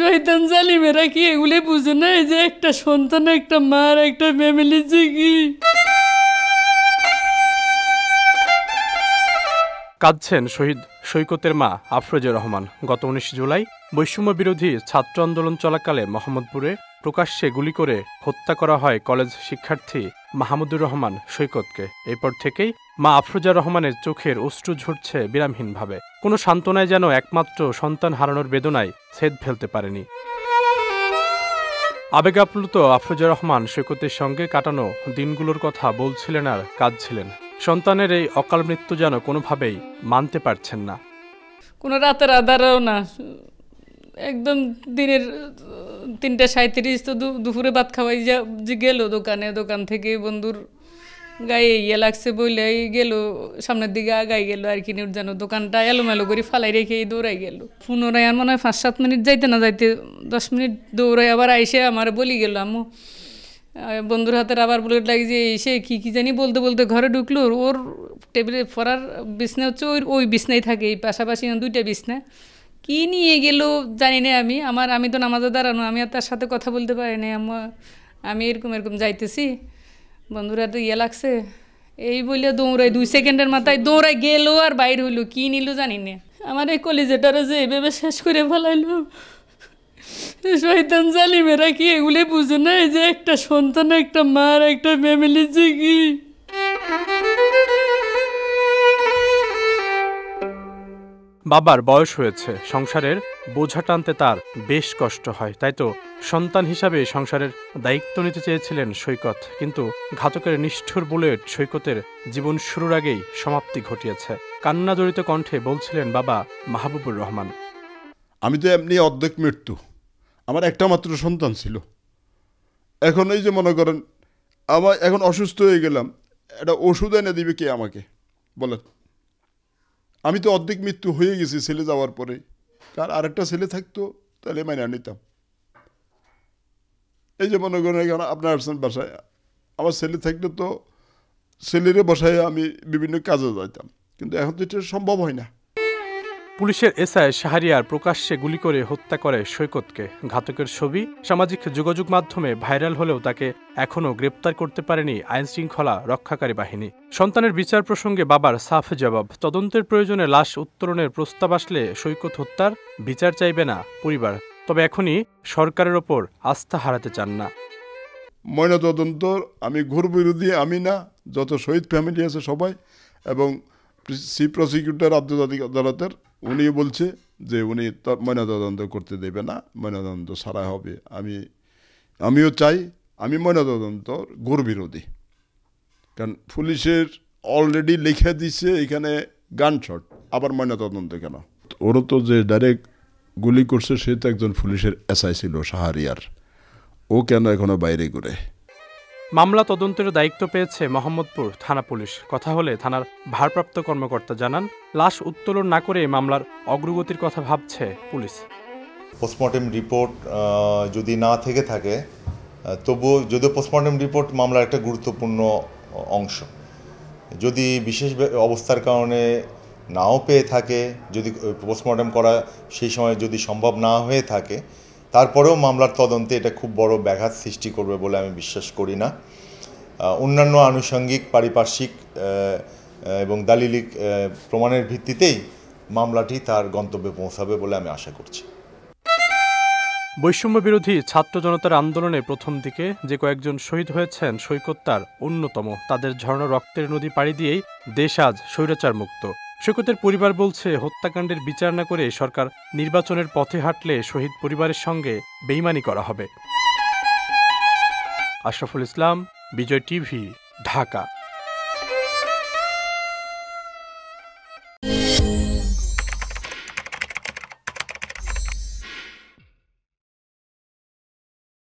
শয়তান জালিমেরা কি এগুলি বুঝে না যে একটা সন্তান একটা মার একটা ফ্যামিলি কি। কাঁদছেন শহীদ সৈকতের মা আফরোজা রহমান। গত ১৯ জুলাই বৈষম্য বিরোধী ছাত্র আন্দোলন চলাকালে মোহাম্মদপুরে প্রকাশ্যে গুলি করে হত্যা করা হয় কলেজ শিক্ষার্থী মাহমুদুর রহমান সৈকতকে। এরপর থেকেই মা আফরোজা রহমানের চোখের অশ্রু ঝরছে বিরামহীনভাবে। কোনো সান্ত্বনায় যেন একমাত্র সন্তান হারানোর বেদনায় ছেদ ফেলতে পারেনি। আবেগাপ্লুত আফরোজা রহমান সৈকতের সঙ্গে কাটানো দিনগুলোর কথা বলছিলেন আর কাঁদছিলেন। সন্তানের এই অকাল মৃত্যু যেন কোনোভাবেই মানতে পারছেন না। কোনো রাতের আধারও না, একদম দিনের ৩:৩৭ তো দুপুরে ভাত খাওয়াই যে গেল দোকান থেকে বন্ধুর গায়ে ইয়ে লাগছে বইলে গেল, সামনের দিকে আগাই গেল আর কি, যেন দোকানটা এলোমেলো করে ফালাই রেখে দৌড়াই গেল। পুনরায় আর মনে হয় ৫-৭ মিনিট যাইতে না যাইতে 10 মিনিট দৌড়াই আবার আইসে আমার বলি গেল আম্মু। বন্ধুর হাতের আবার বুলেট লাগে যে এসে কী জানি বলতে বলতে ঘরে ঢুকলো। ওর টেবিলে পড়ার বিছনা হচ্ছে ওই বিছনাই থাকে, এই পাশাপাশি 2টা বিছনা। কী নিয়ে গেল জানি না আমি তো নামাজে দাঁড়ানো, আমি আর তার সাথে কথা বলতে পারি না। আমি এরকম যাইতেছি, বন্ধুরা তো ইয়ে লাগছে এই বলে দৌড়াই 2 সেকেন্ডের মাথায় দৌড়াই গেল আর বাইর হইলো, কী নিল জানি না। আমার এই কলিজাটারে যে এভাবে শেষ করে ফেলাইলো। শয়তান জালিমেরা কি এগুলি বুঝে না যে একটা সন্তান একটা মার একটা ফ্যামিলি কি। বাবার বয়স হয়েছে, সংসারের বোঝা টানতে তার বেশ কষ্ট হয়। তাই তো সন্তান হিসাবে সংসারের দায়িত্ব নিতে চেয়েছিলেন সৈকত, কিন্তু ঘাতকের নিষ্ঠুর বুলেট সৈকতের জীবন শুরুর আগেই সমাপ্তি ঘটিয়েছে। কান্না জড়িত কণ্ঠে বলছিলেন বাবা মাহবুবুর রহমান। আমি তো এমনি অর্ধেক মৃত্যু, আমার একটা মাত্র সন্তান ছিল। এখন এই যে মনে করেন আমার এখন অসুস্থ হয়ে গেলাম, একটা ওষুধ এনে দিবে কে আমাকে বলেন? আমি তো অর্ধেক মৃত্যু হয়ে গেছি ছেলে যাওয়ার পরে। কার আরেকটা ছেলে থাকতো তাহলে মাইনে নিতাম। এই যে মনে করেন এখন আপনার আসছেন বাসায়, আমার ছেলে থাকলে তো ছেলেরে বসায় আমি বিভিন্ন কাজে যাইতাম, কিন্তু এখন তো এটা সম্ভব হয় না। পুলিশের এসআই শাহরিয়ার প্রকাশ্যে গুলি করে হত্যা করে সৈকতকে। ঘাতকের ছবি সামাজিক যোগাযোগ মাধ্যমে ভাইরাল হলেও তাকে এখনও গ্রেপ্তার করতে পারেনি আইনশৃঙ্খলা রক্ষাকারী বাহিনী। সন্তানের বিচার প্রসঙ্গে বাবার সাফ জবাব, তদন্তের প্রয়োজনে লাশ উত্তোলনের প্রস্তাব আসলে সৈকত হত্যার বিচার চাইবে না পরিবার, তবে এখনই সরকারের ওপর আস্থা হারাতে চান না। ময়নাতদন্ত আমি ঘোর বিরোধী, আমি না, যত শহীদ ফ্যামিলি আছে সবাই, এবং চিফ প্রসিকিউটর আন্তর্জাতিক আদালতের উনিও বলছে যে উনি ময়নাতদন্ত করতে দেবে না, ময়নাতদন্ত ছাড়া হবে। আমিও চাই, আমি ময়নাতদন্ত ঘোর বিরোধী। কারণ পুলিশের অলরেডি লিখে দিচ্ছে এখানে গানশট, আবার ময়নাতদন্ত কেন? ওরও তো যে ডাইরেক্ট গুলি করছে সে তো একজন পুলিশের এসআই ছিল শাহরিয়ার, ও কেন এখনো বাইরে ঘুরে? মামলা তদন্তের দায়িত্ব পেয়েছে মোহাম্মদপুর থানা পুলিশ। কথা হলে থানার ভারপ্রাপ্ত কর্মকর্তা জানান, লাশ উত্তোলন না করে মামলার অগ্রগতির কথা ভাবছে পুলিশ। পোস্টমর্টেম রিপোর্ট যদি না থেকে থাকে, তবুও যদিও পোস্টমর্টেম রিপোর্ট মামলার একটা গুরুত্বপূর্ণ অংশ, যদি বিশেষ অবস্থার কারণে নাও পেয়ে থাকে, যদি পোস্টমর্টেম করা সেই সময় যদি সম্ভব না হয়ে থাকে, তারপরেও মামলার তদন্তে এটা খুব বড় ব্যাঘাত সৃষ্টি করবে বলে আমি বিশ্বাস করি না। অন্যান্য আনুষঙ্গিক পারিপার্শ্বিক এবং দালিলিক প্রমাণের ভিত্তিতেই মামলাটি তার গন্তব্যে পৌঁছাবে বলে আমি আশা করছি। বৈষম্য বিরোধী ছাত্র জনতার আন্দোলনে প্রথম দিকে যে কয়েকজন শহীদ হয়েছেন সৈকত তার অন্যতম। তাদের ঝরানো রক্তের নদী পাড়ি দিয়েই দেশ আজ স্বৈরাচার মুক্ত। সৈকতের পরিবার বলছে, হত্যাকাণ্ডের বিচার না করে সরকার নির্বাচনের পথে হাঁটলে শহীদ পরিবারের সঙ্গে বেইমানি করা হবে। আশরাফুল ইসলাম, বিজয় টিভি, ঢাকা।